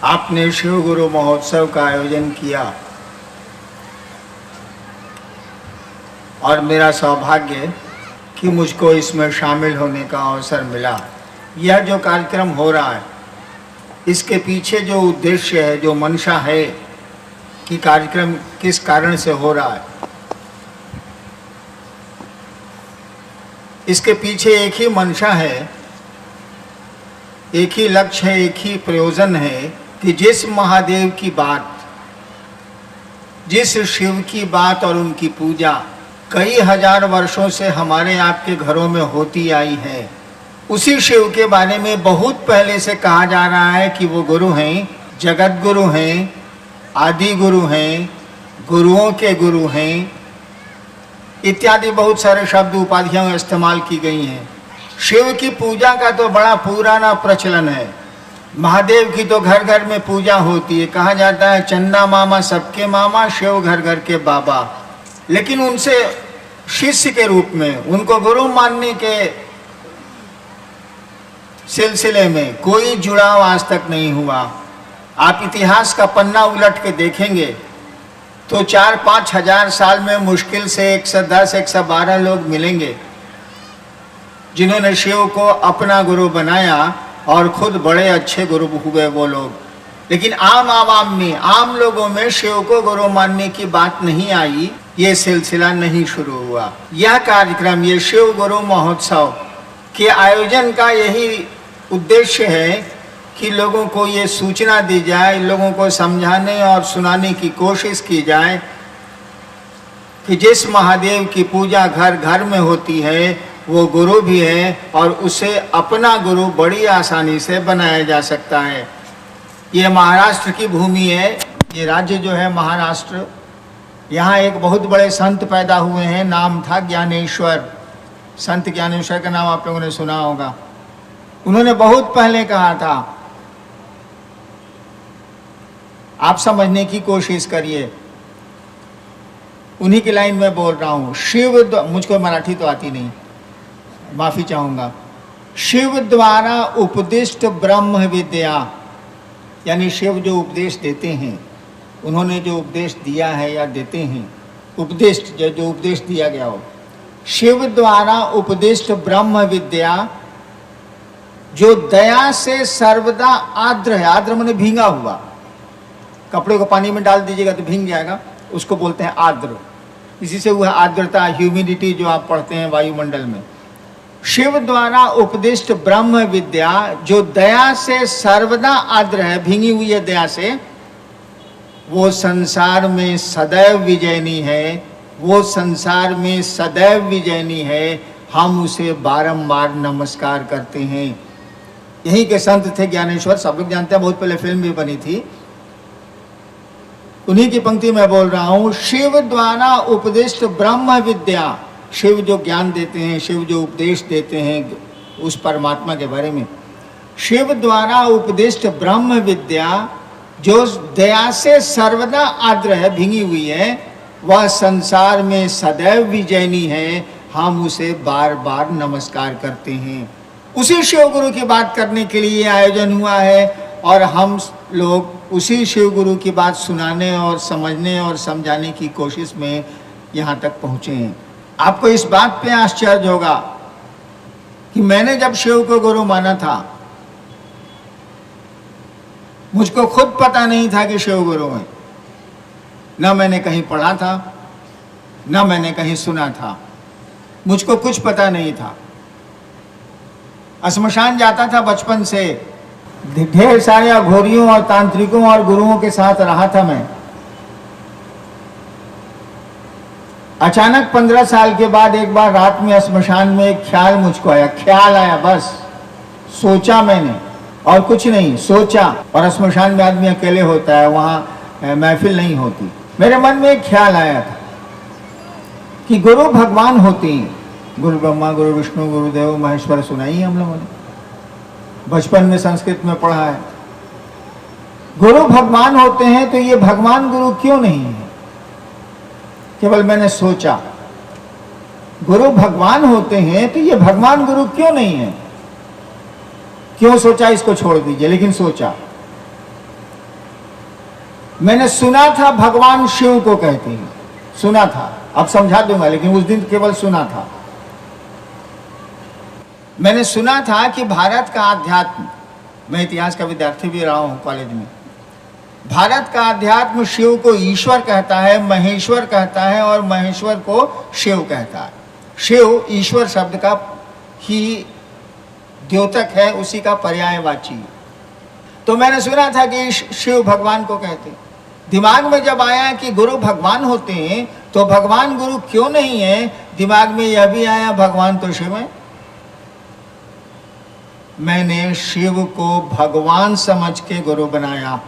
आपने शिव गुरु महोत्सव का आयोजन किया और मेरा सौभाग्य कि मुझको इसमें शामिल होने का अवसर मिला। यह जो कार्यक्रम हो रहा है, इसके पीछे जो उद्देश्य है, जो मंशा है कि कार्यक्रम किस कारण से हो रहा है, इसके पीछे एक ही मंशा है, एक ही लक्ष्य है, एक ही प्रयोजन है कि जिस महादेव की बात, जिस शिव की बात और उनकी पूजा कई हजार वर्षों से हमारे आपके घरों में होती आई है, उसी शिव के बारे में बहुत पहले से कहा जा रहा है कि वो गुरु हैं, जगत गुरु हैं, आदि गुरु हैं, गुरुओं के गुरु हैं, इत्यादि बहुत सारे शब्द उपाधियां इस्तेमाल की गई हैं। शिव की पूजा का तो बड़ा पुराना प्रचलन है। महादेव की तो घर घर में पूजा होती है। कहा जाता है चंदा मामा सबके मामा, शिव घर घर के बाबा। लेकिन उनसे शिष्य के रूप में, उनको गुरु मानने के सिलसिले में कोई जुड़ाव आज तक नहीं हुआ। आप इतिहास का पन्ना उलट के देखेंगे तो 4-5 हजार साल में मुश्किल से 110-112 लोग मिलेंगे जिन्होंने शिव को अपना गुरु बनाया और खुद बड़े अच्छे गुरु हुए वो लोग। लेकिन आम आवाम में, आम लोगों में शिव को गुरु मानने की बात नहीं आई, ये सिलसिला नहीं शुरू हुआ। यह कार्यक्रम, ये शिव गुरु महोत्सव के आयोजन का यही उद्देश्य है कि लोगों को ये सूचना दी जाए, लोगों को समझाने और सुनाने की कोशिश की जाए कि जिस महादेव की पूजा घर घर में होती है वो गुरु भी है और उसे अपना गुरु बड़ी आसानी से बनाया जा सकता है। ये महाराष्ट्र की भूमि है, ये राज्य जो है महाराष्ट्र, यहाँ एक बहुत बड़े संत पैदा हुए हैं, नाम था ज्ञानेश्वर। संत ज्ञानेश्वर का नाम आप लोगों ने सुना होगा। उन्होंने बहुत पहले कहा था, आप समझने की कोशिश करिए, उन्हीं की लाइन में बोल रहा हूँ। शिव, मुझको मराठी तो आती नहीं, माफ़ी चाहूँगा। शिव द्वारा उपदिष्ट ब्रह्म विद्या, यानी शिव जो उपदेश देते हैं, उन्होंने जो उपदेश दिया है या देते हैं, उपदिष्ट जो उपदेश दिया गया हो, शिव द्वारा उपदिष्ट ब्रह्म विद्या जो दया से सर्वदा आर्द्र है। आर्द्र माने भींगा हुआ, कपड़े को पानी में डाल दीजिएगा तो भींग जाएगा, उसको बोलते हैं आर्द्र। इसी से हुआ आर्द्रता, ह्यूमिडिटी जो आप पढ़ते हैं वायुमंडल में। शिव द्वारा उपदिष्ट ब्रह्म विद्या जो दया से सर्वदा आर्द्र है, भींगी हुई है दया से, वो संसार में सदैव विजयनी है, वो संसार में सदैव विजयनी है। हम उसे बारंबार नमस्कार करते हैं। यहीं के संत थे ज्ञानेश्वर, सब लोग जानते हैं, बहुत पहले फिल्म भी बनी थी। उन्हीं की पंक्ति में बोल रहा हूँ। शिव द्वारा उपदिष्ट ब्रह्म विद्या, शिव जो ज्ञान देते हैं, शिव जो उपदेश देते हैं उस परमात्मा के बारे में, शिव द्वारा उपदिष्ट ब्रह्म विद्या जो दया से सर्वदा आर्द्र है, भींगी हुई है, वह संसार में सदैव विजयनी है। हम उसे बार बार नमस्कार करते हैं। उसी शिव गुरु की बात करने के लिए आयोजन हुआ है और हम लोग उसी शिव गुरु की बात सुनाने और समझने और समझाने की कोशिश में यहाँ तक पहुँचे हैं। आपको इस बात पे आश्चर्य होगा कि मैंने जब शिव को गुरु माना था, मुझको खुद पता नहीं था कि शिव गुरु हैं। न मैंने कहीं पढ़ा था, न मैंने कहीं सुना था, मुझको कुछ पता नहीं था। श्मशान जाता था बचपन से, ढेर सारे अघोरियों और तांत्रिकों और गुरुओं के साथ रहा था मैं। अचानक 15 साल के बाद एक बार रात में श्मशान में एक ख्याल मुझको आया, ख्याल आया, बस सोचा मैंने और कुछ नहीं, सोचा। और श्मशान में आदमी अकेले होता है, वहाँ महफिल नहीं होती। मेरे मन में एक ख्याल आया था कि गुरु भगवान होते हैं, गुरु ब्रह्मा गुरु विष्णु गुरुदेव महेश्वर, सुनाई हम लोगों ने, बचपन में संस्कृत में पढ़ा है। गुरु भगवान होते हैं तो ये भगवान गुरु क्यों नहीं है? केवल मैंने सोचा, गुरु भगवान होते हैं तो ये भगवान गुरु क्यों नहीं है? क्यों सोचा इसको छोड़ दीजिए, लेकिन सोचा। मैंने सुना था भगवान शिव को कहते हैं, सुना था, अब समझा दूंगा, लेकिन उस दिन केवल सुना था। मैंने सुना था कि भारत का अध्यात्म, मैं इतिहास का विद्यार्थी भी रहा हूं कॉलेज में, भारत का अध्यात्म शिव को ईश्वर कहता है, महेश्वर कहता है, और महेश्वर को शिव कहता है। शिव ईश्वर शब्द का ही द्योतक है, उसी का पर्यायवाची है। तो मैंने सुना था कि शिव भगवान को कहते हैं। दिमाग में जब आया कि गुरु भगवान होते हैं तो भगवान गुरु क्यों नहीं है, दिमाग में यह भी आया भगवान तो शिव है। मैंने शिव को भगवान समझ के गुरु बनाया,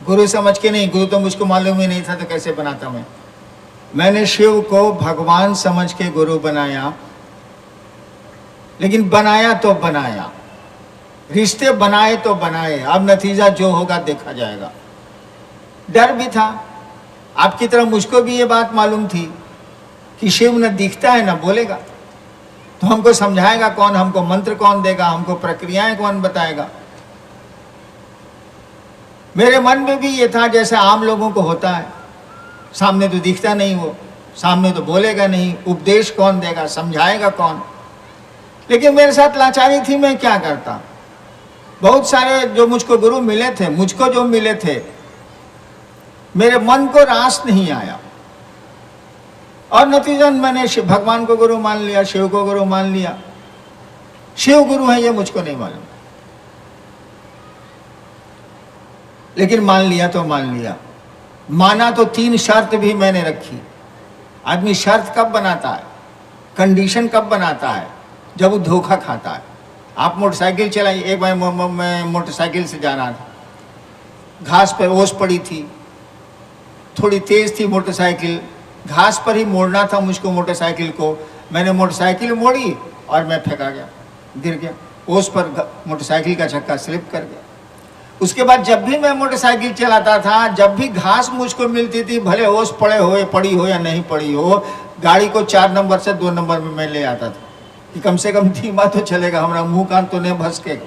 गुरु समझ के नहीं, गुरु तो मुझको मालूम ही नहीं था तो कैसे बनाता मैं। मैंने शिव को भगवान समझ के गुरु बनाया, लेकिन बनाया तो बनाया, रिश्ते बनाए तो बनाए, अब नतीजा जो होगा देखा जाएगा। डर भी था, आपकी तरह मुझको भी ये बात मालूम थी कि शिव न दिखता है न बोलेगा, तो हमको समझाएगा कौन, हमको मंत्र कौन देगा, हमको प्रक्रियाएं कौन बताएगा। मेरे मन में भी ये था जैसे आम लोगों को होता है, सामने तो दिखता नहीं, वो सामने तो बोलेगा नहीं, उपदेश कौन देगा, समझाएगा कौन। लेकिन मेरे साथ लाचारी थी, मैं क्या करता। बहुत सारे जो मुझको गुरु मिले थे, मुझको जो मिले थे, मेरे मन को रास नहीं आया, और नतीजन मैंने भगवान को गुरु मान लिया, शिव को गुरु मान लिया। शिव गुरु है ये मुझको नहीं मालूम, लेकिन मान लिया तो मान लिया। माना तो 3 शर्त भी मैंने रखी। आदमी शर्त कब बनाता है, कंडीशन कब बनाता है, जब वो धोखा खाता है। आप मोटरसाइकिल चलाई, एक बार मैं मोटरसाइकिल से जा रहा था, घास पर ओस पड़ी थी, थोड़ी तेज थी मोटरसाइकिल, घास पर ही मोड़ना था मुझको मोटरसाइकिल को। मैंने मोटरसाइकिल मोड़ी और मैं फेंका गया, गिर गया ओस पर, मोटरसाइकिल का चक्का स्लिप कर गया। उसके बाद जब भी मैं मोटरसाइकिल चलाता था, जब भी घास मुझको मिलती थी, भले ओस पड़ी हो या नहीं पड़ी हो, गाड़ी को 4 नंबर से 2 नंबर में मैं ले आता था कि कम से कम धीमा तो चलेगा, हमारा मुंह कान तो नहीं भसकेगा।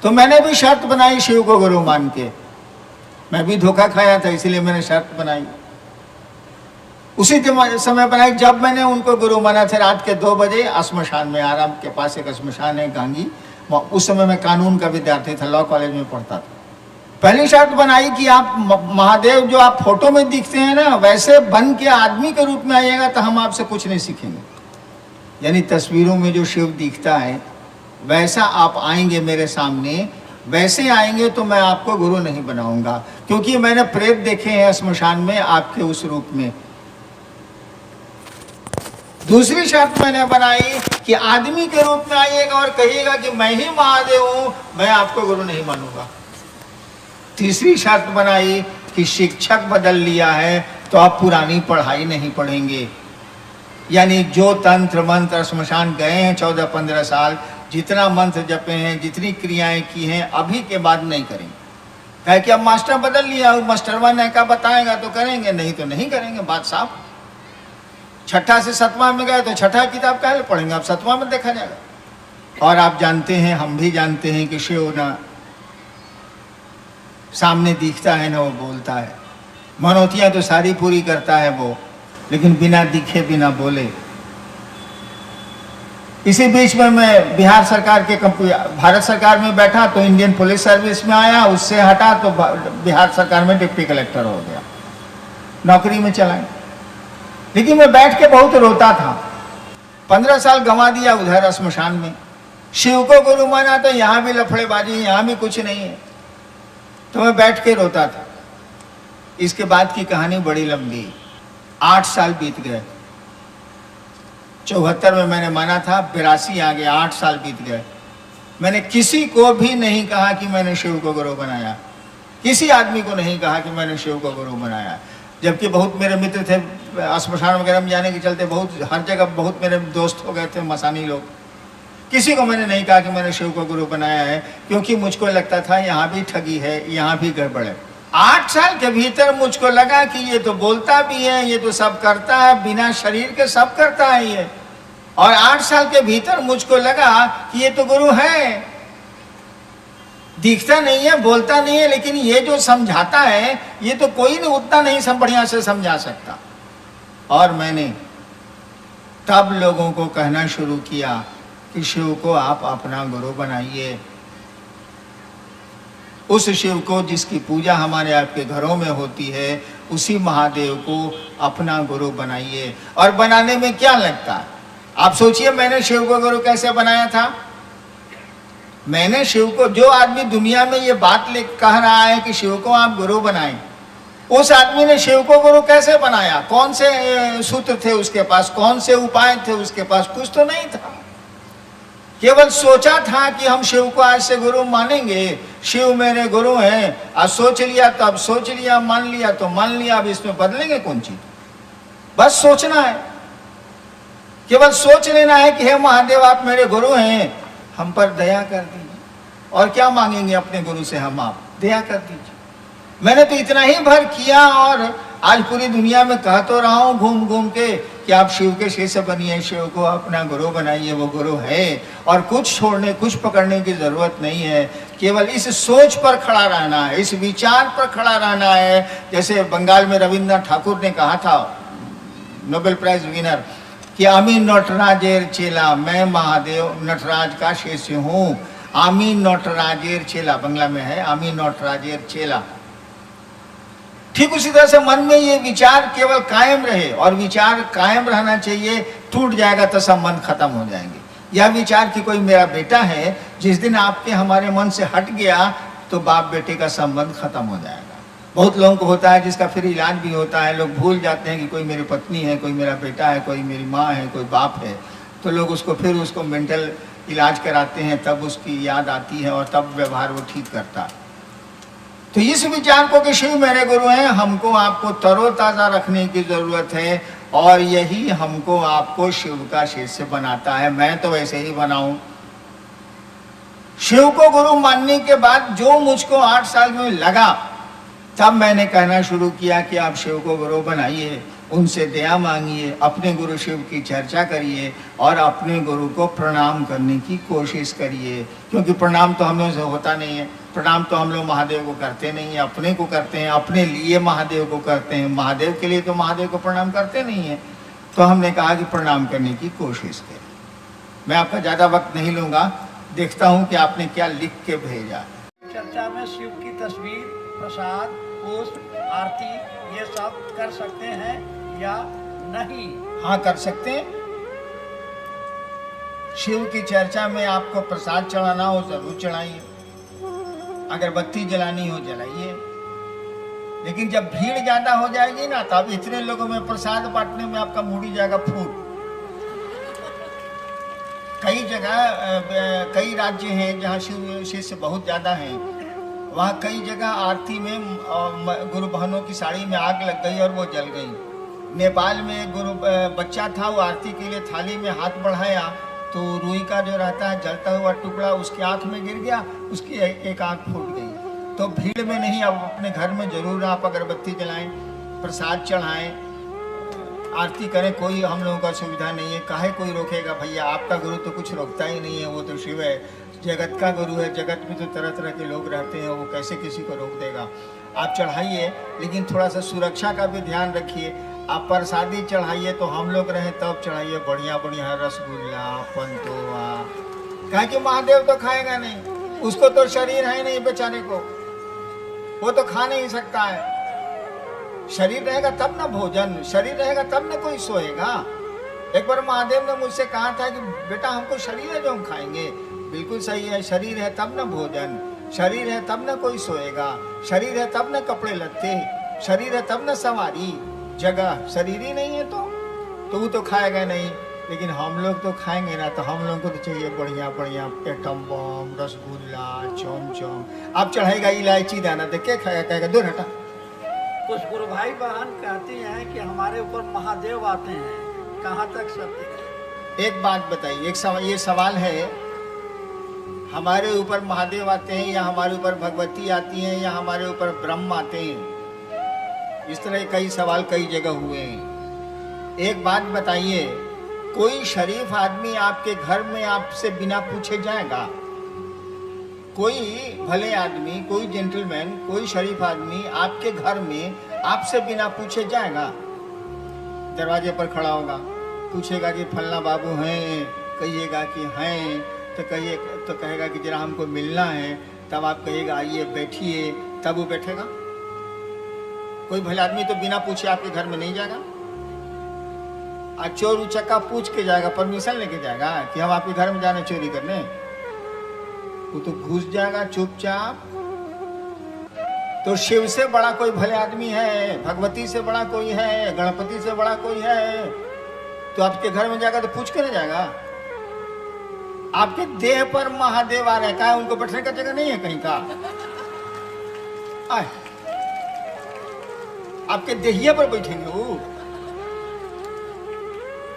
तो मैंने भी शर्त बनाई शिव को गुरु मान के। मैं भी धोखा खाया था, इसीलिए मैंने शर्त बनाई। उसी समय बनाई जब मैंने उनको गुरु माना था, रात के 2 बजे श्मशान में, आराम के पास एक श्मशान है गांगी, उस समय मैं कानून का विद्यार्थी था, लॉ कॉलेज में पढ़ता था। पहली शर्त बनाई कि आप महादेव जो आप फोटो में दिखते हैं ना, वैसे बन के आदमी के रूप में आइएगा तो हम आपसे कुछ नहीं सीखेंगे। यानी तस्वीरों में जो शिव दिखता है वैसा आप आएंगे मेरे सामने, वैसे आएंगे तो मैं आपको गुरु नहीं बनाऊंगा, क्योंकि मैंने प्रेत देखे हैं श्मशान में आपके उस रूप में। दूसरी शर्त मैंने बनाई कि आदमी के रूप में आइएगा और कहिएगा कि मैं ही महादेव हूं, मैं आपको गुरु नहीं मानूंगा। तीसरी शर्त बनाई कि शिक्षक बदल लिया है तो आप पुरानी पढ़ाई नहीं पढ़ेंगे, यानी जो तंत्र मंत्र श्मशान गए हैं 14-15 साल, जितना मंत्र जपे हैं, जितनी क्रियाएं की हैं, अभी के बाद नहीं करेंगे। कहे कि अब मास्टर बदल लिया, मास्टरवा ने का बताएगा तो करेंगे, नहीं तो नहीं करेंगे, बात साफ। 6ठा से 7वां में गए तो 6ठा किताब काहे पढ़ेंगे, अब 7वां में देखा जाएगा। और आप जानते हैं, हम भी जानते हैं कि शिव ना सामने दिखता है ना वो बोलता है। मनौतियां तो सारी पूरी करता है वो, लेकिन बिना दिखे बिना बोले। इसी बीच में मैं बिहार सरकार के भारत सरकार में बैठा तो इंडियन पुलिस सर्विस में आया, उससे हटा तो बिहार सरकार में डिप्टी कलेक्टर हो गया, नौकरी में चला। लेकिन मैं बैठ के बहुत रोता था। 15 साल गंवा दिया उधर श्मशान में। शिव को गुरु माना तो यहाँ भी लफड़ेबाजी, यहाँ भी कुछ नहीं है, तो मैं बैठ के रोता था। इसके बाद की कहानी बड़ी लंबी। 8 साल बीत गए। 74 में मैंने माना था, 82 आ गया, 8 साल बीत गए। मैंने किसी को भी नहीं कहा कि मैंने शिव को गुरु बनाया, किसी आदमी को नहीं कहा कि मैंने शिव को गुरु बनाया। जबकि बहुत मेरे मित्र थे, श्मशान वगैरह में जाने के चलते बहुत हर जगह बहुत मेरे दोस्त हो गए थे मसानी लोग। किसी को मैंने नहीं कहा कि मैंने शिव को गुरु बनाया है, क्योंकि मुझको लगता था यहाँ भी ठगी है, यहाँ भी गड़बड़ है। 8 साल के भीतर मुझको लगा कि ये तो बोलता भी है, ये तो सब करता है, बिना शरीर के सब करता है ये। और 8 साल के भीतर मुझको लगा कि ये तो गुरु है। दिखता नहीं है, बोलता नहीं है, लेकिन ये जो समझाता है ये तो कोई नहीं उतना नहीं सब बढ़िया से समझा सकता। और मैंने तब लोगों को कहना शुरू किया कि शिव को आप अपना गुरु बनाइए। उस शिव को जिसकी पूजा हमारे आपके घरों में होती है, उसी महादेव को अपना गुरु बनाइए। और बनाने में क्या लगता है? आप सोचिए, मैंने शिव को गुरु कैसे बनाया था। मैंने शिव को, जो आदमी दुनिया में ये बात कह रहा है कि शिव को आप गुरु बनाएं, उस आदमी ने शिव को गुरु कैसे बनाया? कौन से सूत्र थे उसके पास, कौन से उपाय थे उसके पास? कुछ तो नहीं था। केवल सोचा था कि हम शिव को आज से गुरु मानेंगे, शिव मेरे गुरु हैं। आज सोच लिया तो अब सोच लिया, मान लिया तो मान लिया, अब इसमें बदलेंगे कौन चीज? बस सोचना है, केवल सोच लेना है कि हे महादेव आप मेरे गुरु हैं, हम पर दया कर दीजिए। और क्या मांगेंगे अपने गुरु से हम? आप दया कर दीजिए। मैंने तो इतना ही भर किया और आज पूरी दुनिया में कह तो रहा हूं घूम घूम के कि आप शिव के शिष्य बनिए, शिव को अपना गुरु बनाइए, वो गुरु है। और कुछ छोड़ने, कुछ पकड़ने की जरूरत नहीं है, केवल इस सोच पर खड़ा रहना है, इस विचार पर खड़ा रहना है। जैसे बंगाल में रविन्द्रनाथ ठाकुर ने कहा था, नोबेल प्राइज विनर, कि आमी नटराजेर चेला, मैं महादेव नटराज का शिष्य हूँ। आमी नटराजेर चेला, बंगला में है, आमी नटराजेर चेला। ठीक उसी तरह से मन में ये विचार केवल कायम रहे, और विचार कायम रहना चाहिए। टूट जाएगा तो सब मन खत्म हो जाएंगे। यह विचार कि कोई मेरा बेटा है, जिस दिन आपके हमारे मन से हट गया तो बाप बेटे का संबंध खत्म हो जाएगा। बहुत लोगों को होता है, जिसका फिर इलाज भी होता है। लोग भूल जाते हैं कि कोई मेरी पत्नी है, कोई मेरा बेटा है, कोई मेरी माँ है, कोई बाप है, तो लोग उसको मेंटल इलाज कराते हैं, तब उसकी याद आती है और तब व्यवहार वो ठीक करता है। तो इस विचार को कि शिव मेरे गुरु हैं, हमको आपको तरोताजा रखने की जरूरत है, और यही हमको आपको शिव का शिष्य बनाता है। मैं तो वैसे ही बनाऊं। शिव को गुरु मानने के बाद जो मुझको 8 साल में लगा, तब मैंने कहना शुरू किया कि आप शिव को गुरु बनाइए, उनसे दया मांगिए, अपने गुरु शिव की चर्चा करिए और अपने गुरु को प्रणाम करने की कोशिश करिए। क्योंकि प्रणाम तो हम लोगों से होता नहीं है, प्रणाम तो हम लोग महादेव को करते नहीं है, अपने को करते हैं, अपने लिए महादेव को करते हैं। महादेव के लिए तो महादेव को प्रणाम करते नहीं है। तो हमने कहा कि प्रणाम करने की कोशिश करें। मैं आपका ज़्यादा वक्त नहीं लूँगा, देखता हूँ कि आपने क्या लिख के भेजा। चर्चा में शिव की तस्वीर, प्रसाद, पुष्प, आरती ये सब कर सकते हैं या नहीं? हाँ, कर सकते हैं। शिव की चर्चा में आपको प्रसाद चढ़ाना हो जरूर चढ़ाइए, अगरबत्ती जलानी हो जलाइए। लेकिन जब भीड़ ज्यादा हो जाएगी ना, तब इतने लोगों में प्रसाद बांटने में आपका मुड़ी जाएगा फूट। कई जगह, कई राज्य हैं जहाँ शिव शिष्य बहुत ज्यादा हैं, वहाँ कई जगह आरती में गुरु बहनों की साड़ी में आग लग गई और वो जल गई। नेपाल में गुरु बच्चा था, वो आरती के लिए थाली में हाथ बढ़ाया तो रुई का जो रहता है जलता हुआ टुकड़ा उसकी आंख में गिर गया, उसकी एक आंख फूट गई। तो भीड़ में नहीं, अब अपने घर में जरूर आप अगरबत्ती जलाएं, प्रसाद चढ़ाएं, आरती करें। कोई हम लोगों का सुविधा नहीं है, काहे कोई रोकेगा? भैया आपका गुरु तो कुछ रोकता ही नहीं है, वो तो शिव है, जगत का गुरु है। जगत में तो तरह तरह के लोग रहते हैं, वो कैसे किसी को रोक देगा? आप चढ़ाइए, लेकिन थोड़ा सा सुरक्षा का भी ध्यान रखिए। आप प्रसादी चढ़ाइए तो हम लोग रहें तब चढ़ाइए, बढ़िया बढ़िया रसगुल्ला, पंतोआ। कहे कि महादेव तो खाएगा नहीं, उसको तो शरीर है नहीं बेचारे को, वो तो खा नहीं सकता है। शरीर रहेगा तब ना भोजन, शरीर रहेगा तब ना कोई सोएगा। एक बार महादेव ने मुझसे कहा था कि बेटा हमको शरीर है जो हम खाएंगे। बिल्कुल सही है, शरीर है तब ना भोजन, शरीर है तब ना कोई सोएगा, शरीर है तब ना कपड़े लत्ते, शरीर है तब ना सवारी। जगह शरीर ही नहीं है तो वो तो खाएगा नहीं। लेकिन हम लोग तो खाएंगे ना, तो हम लोग को तो चाहिए बढ़िया बढ़िया एटम बम, रसगुल्ला, चमचम। आप चढ़ाएगा इलायची दाना तो क्या खाएगा? कहेगा दूर हटा। कुछ गुरु भाई बहन कहती हैं कि हमारे ऊपर महादेव आते हैं, कहाँ तक सत्य है? एक बात बताइए, ये सवाल है, हमारे ऊपर महादेव आते हैं या हमारे ऊपर भगवती आती हैं या हमारे ऊपर ब्रह्म आते हैं? इस तरह कई सवाल कई जगह हुए हैं। एक बात बताइए, कोई शरीफ आदमी आपके घर में आपसे बिना पूछे जाएगा? कोई भले आदमी, कोई जेंटलमैन, कोई शरीफ आदमी आपके घर में आपसे बिना पूछे जाएगा? दरवाजे पर खड़ा होगा, पूछेगा कि फलना बाबू हैं, कहिएगा कि हैं, तो कहेगा कि जरा हमको मिलना है, तब आप कहिएगा आइए बैठिए, तब वो बैठेगा? कोई भले आदमी तो बिना पूछे आपके घर में नहीं जाएगा। आज चोर उचक्का पूछ के जाएगा, परमिशन लेके जाएगा कि हम आपके घर में जाने चोरी करने? वो तो घुस जाएगा चुपचाप। तो शिव से बड़ा कोई भले आदमी है, भगवती से बड़ा कोई है, गणपति से बड़ा कोई है, तो आपके घर में जाएगा तो पूछ के नहीं जाएगा? आपके देह पर महादेव आ रहे हैं, उनको बैठने का जगह नहीं है कहीं का? आए, आपके देहिया पर बैठेंगे वो?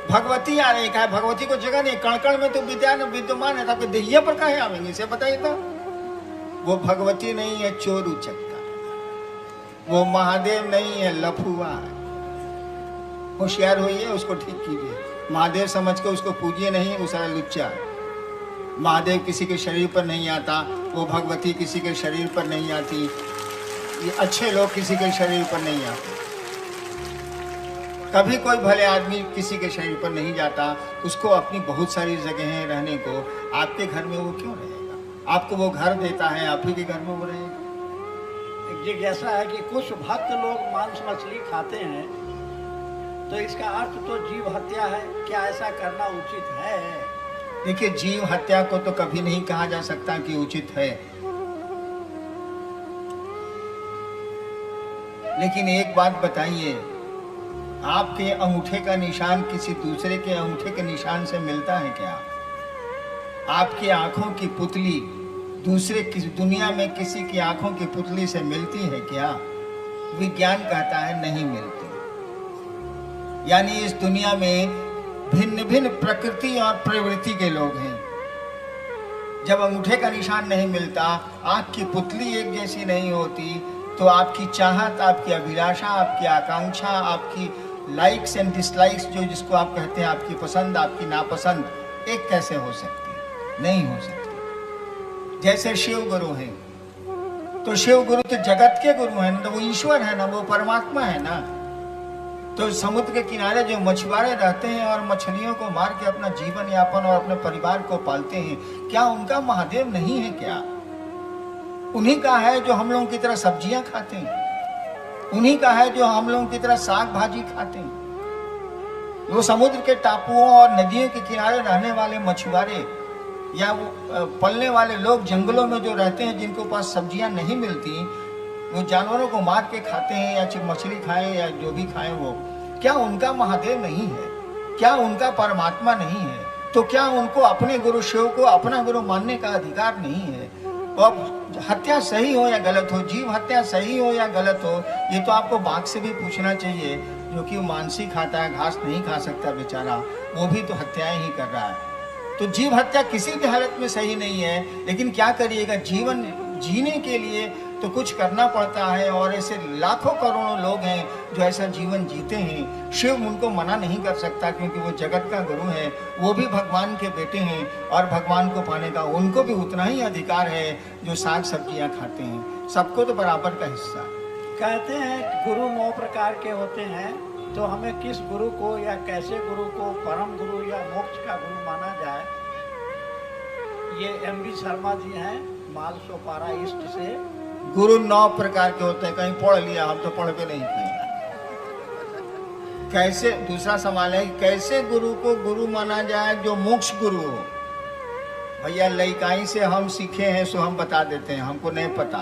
भगवती आ रही है, भगवती को जगह नहीं, कण में तो विद्यमान है, तो आपके देहिया पर काहे आवेंगे? इसे बताइए तो। वो भगवती नहीं है, चोर उचक्का। वो महादेव नहीं है, लफुआ है। होशियार होइए, उसको ठीक कीजिए। महादेव समझ के उसको पूजिए नहीं, वो सारा लुच्चा है। महादेव किसी के शरीर पर नहीं आता, वो भगवती किसी के शरीर पर नहीं आती, ये अच्छे लोग किसी के शरीर पर नहीं आते। कभी कोई भले आदमी किसी के शरीर पर नहीं जाता, उसको अपनी बहुत सारी जगह हैं रहने को। आपके घर में वो क्यों रहेगा? आपको वो घर देता है, आप ही के घर में वो रहेगा। एक जिज्ञासा है कि कुछ भक्त लोग मांस मछली खाते हैं, तो इसका अर्थ तो जीव हत्या है, क्या ऐसा करना उचित है? देखिए, जीव हत्या को तो कभी नहीं कहा जा सकता कि उचित है, लेकिन एक बात बताइए, आपके अंगूठे का निशान किसी दूसरे के अंगूठे के निशान से मिलता है क्या? आपकी आंखों की पुतली दूसरे किसी दुनिया में किसी की आंखों की पुतली से मिलती है क्या? विज्ञान कहता है नहीं मिलती। यानी इस दुनिया में भिन्न भिन्न प्रकृति और प्रवृत्ति के लोग हैं। जब अंगूठे का निशान नहीं मिलता, आंख की पुतली एक जैसी नहीं होती, तो आपकी चाहत, आपकी अभिलाषा, आपकी आकांक्षा, आपकी लाइक्स एंड डिसलाइक्स, जो जिसको आप कहते हैं, आपकी पसंद, आपकी नापसंद, एक कैसे हो सकती है? नहीं हो सकती। जैसे शिव गुरु हैं, तो शिव गुरु तो जगत के गुरु हैं ना, तो वो ईश्वर है ना, वो परमात्मा है ना। तो समुद्र के किनारे जो मछुआरे रहते हैं और मछलियों को मार के अपना जीवन यापन और अपने परिवार को पालते हैं, क्या उनका महादेव नहीं है क्या? उन्हीं का है जो हम लोगों की तरह सब्जियां खाते हैं, उन्हीं का है जो हम लोगों की तरह साग भाजी खाते हैं। वो समुद्र के टापुओं और नदियों के किनारे रहने वाले मछुआरे या वो पलने वाले लोग जंगलों में जो रहते हैं, जिनको पास सब्जियां नहीं मिलती, वो जानवरों को मार के खाते हैं, या मछली खाएं या जो भी खाएं, वो क्या उनका महादेव नहीं है? क्या उनका परमात्मा नहीं है? तो क्या उनको अपने गुरु शिव को अपना गुरु मानने का अधिकार नहीं है? अब हत्या सही हो या गलत हो, जीव हत्या सही हो या गलत हो, ये तो आपको बाघ से भी पूछना चाहिए, जो कि मांसी खाता है, घास नहीं खा सकता बेचारा, वो भी तो हत्याएं ही कर रहा है। तो जीव हत्या किसी भी हालत में सही नहीं है, लेकिन क्या करिएगा, जीवन जीने के लिए तो कुछ करना पड़ता है, और ऐसे लाखों करोड़ों लोग हैं जो ऐसा जीवन जीते हैं। शिव उनको मना नहीं कर सकता, क्योंकि वो जगत का गुरु है, वो भी भगवान के बेटे हैं, और भगवान को पाने का उनको भी उतना ही अधिकार है जो साग सब्जियां खाते हैं। सबको तो बराबर का हिस्सा। कहते हैं गुरु 9 प्रकार के होते हैं, तो हमें किस गुरु को या कैसे गुरु को परम गुरु या मोक्ष का गुरु माना जाए? ये MB शर्मा जी हैं, माल सोपारा ईस्ट से। गुरु 9 प्रकार के होते हैं, कहीं पढ़ लिया, हम तो पढ़ के नहीं किए। कैसे, दूसरा सवाल है, कैसे गुरु को गुरु माना जाए जो मोक्ष गुरु हो? भैया लइकाई से हम सीखे हैं, सो हम बता देते हैं, हमको नहीं पता।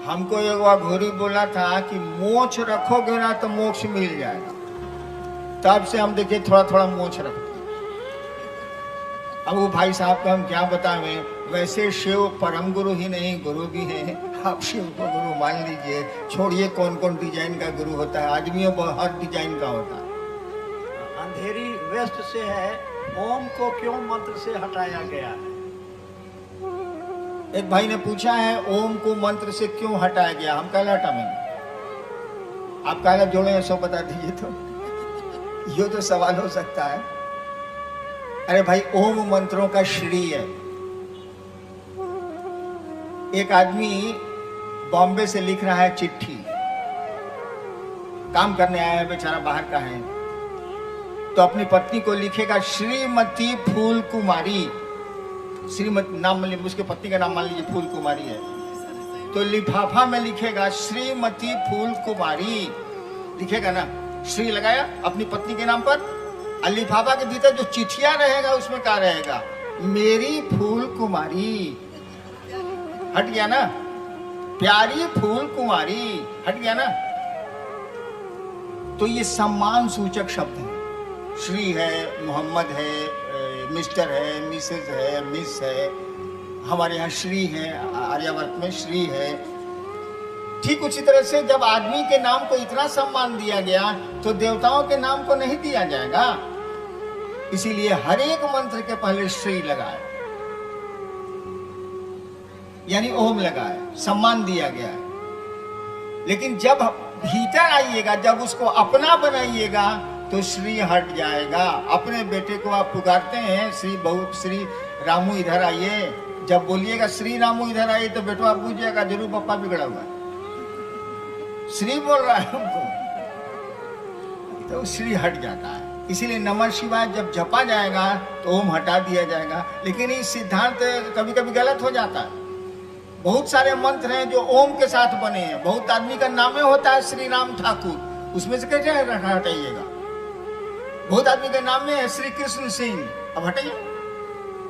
हमको एक घोरी बोला था कि मोक्ष रखोगे ना तो मोक्ष मिल जाएगा, तब से हम देखिए थोड़ा थोड़ा मोक्ष रखते। अब वो भाई साहब को हम क्या बताएं, वैसे शिव परम गुरु ही नहीं गुरु भी हैं। आप शिव को गुरु मान लीजिए, छोड़िए कौन कौन डिजाइन का गुरु होता है, आदमियों पर हर डिजाइन का होता है। अंधेरी वेस्ट से है, ओम को क्यों मंत्र से हटाया गया है? एक भाई ने पूछा है, ओम को मंत्र से क्यों हटाया गया? हम कहला हटाएंगे, आप कहला जोड़े सो बता दीजिए। तो ये तो सवाल हो सकता है। अरे भाई, ओम मंत्रों का श्री है, एक आदमी बॉम्बे से लिख रहा है चिट्ठी, काम करने आया है, बेचारा बाहर का है, तो अपनी पत्नी को लिखेगा श्रीमती फूल कुमारी, श्रीमती नाम, उसके पत्नी का नाम मान लीजिए फूल कुमारी है, तो लिफाफा में लिखेगा श्रीमती फूल कुमारी, लिखेगा ना, श्री लगाया अपनी पत्नी के नाम पर, और लिफाफा के भीतर जो चिट्ठियां रहेगा उसमें क्या रहेगा, मेरी फूल कुमारी, हट गया ना, प्यारी फूल कुमारी, हट गया ना। तो ये सम्मान सूचक शब्द है, श्री है, मोहम्मद है, मिस्टर है, मिसेज है, मिस है, हमारे यहाँ श्री है, आर्यावर्त में श्री है। ठीक उसी तरह से जब आदमी के नाम को इतना सम्मान दिया गया तो देवताओं के नाम को नहीं दिया जाएगा, इसीलिए हर एक मंत्र के पहले श्री लगाए, यानी ओम लगाए, सम्मान दिया गया है। लेकिन जब भीतर आइएगा, जब उसको अपना बनाइएगा तो श्री हट जाएगा। अपने बेटे को आप पुकारते हैं श्री बहु श्री रामू इधर आइए, जब बोलिएगा श्री रामू इधर आइए तो बेटो आप पूछ जाएगा जरूर पप्पा बिगड़ा हुआ है, श्री बोल रहा है हमको, तो श्री हट जाता है। इसीलिए नमः शिवाय जब जपा जाएगा तो ओम हटा दिया जाएगा। लेकिन ये सिद्धांत कभी कभी गलत हो जाता है। बहुत सारे मंत्र हैं जो ओम के साथ बने हैं। बहुत आदमी का नाम होता है श्री राम ठाकुर, उसमें से कैसे हटाइएगा। बहुत आदमी का नाम है श्री कृष्ण सिंह, अब हटाइए,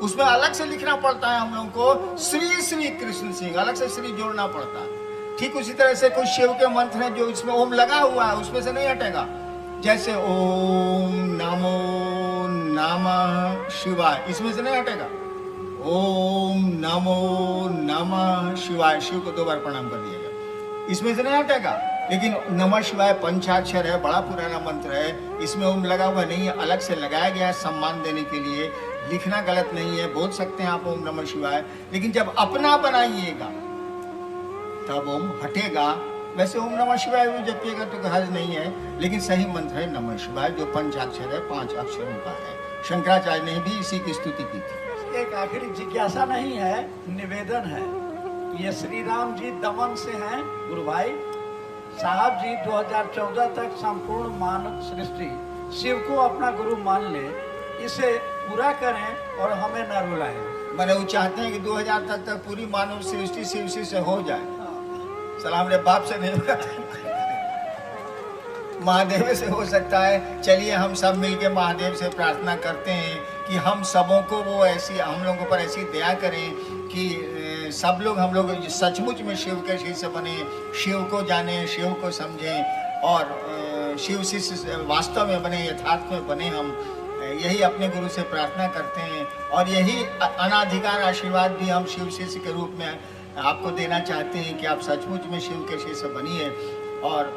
उसमें अलग से लिखना पड़ता है हम लोग को श्री श्री कृष्ण सिंह, अलग से श्री जोड़ना पड़ता है। ठीक उसी तरह से कुछ शिव के मंत्र हैं जो इसमें ओम लगा हुआ है, उसमें से नहीं हटेगा। जैसे ओम नमो नमः शिवाय, इसमें से नहीं हटेगा। ओम नमो नमः शिवाय, शिव को 2 बार प्रणाम कर दिया गया, इसमें से नहीं हटेगा। लेकिन नमः शिवाय पंचाक्षर है, बड़ा पुराना मंत्र है, इसमें ओम लगा हुआ नहीं है, अलग से लगाया गया है सम्मान देने के लिए। लिखना गलत नहीं है, बोल सकते हैं आप ओम नमः शिवाय, लेकिन जब अपना बनाइएगा तब ओम हटेगा। वैसे ओम नमः शिवाय भी जपिएगा तो हर्ज नहीं है, लेकिन सही मंत्र है नमः शिवाय, जो पंचाक्षर है, 5 अक्षरों का है। शंकराचार्य ने भी इसी की स्तुति की थी। एक आखिरी जिज्ञासा नहीं है, निवेदन है। ये श्री राम जी दमन से हैं गुरु भाई साहब जी, 2014 तक संपूर्ण मानव सृष्टि शिव को अपना गुरु मान ले, इसे पूरा करें और हमें न रुलाएं। मैंने वो चाहते हैं कि 2000 तक पूरी मानव सृष्टि शिव से हो जाए। सलाम रे बाप से नहीं होगा, महादेव से हो सकता है। चलिए हम सब मिलके महादेव से प्रार्थना करते हैं कि हम सबों को वो ऐसी, हम लोगों पर ऐसी दया करें कि सब लोग, हम लोग सचमुच में शिव के शिष्य बने, शिव को जाने, शिव को समझें और शिव शिष्य वास्तव में बने, यथार्थ में बने। हम यही अपने गुरु से प्रार्थना करते हैं और यही अनाधिकार आशीर्वाद भी हम शिव शिष्य के रूप में आपको देना चाहते हैं कि आप सचमुच में शिव के शिष्य बनिए। और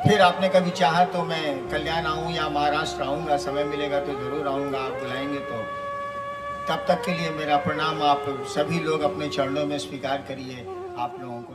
फिर आपने कभी चाहा तो मैं कल्याण आऊँ या महाराष्ट्र आऊँगा, समय मिलेगा तो ज़रूर आऊँगा, आप बुलाएंगे तो। तब तक के लिए मेरा प्रणाम। आप सभी लोग अपने चरणों में स्वीकार करिए। आप लोगों को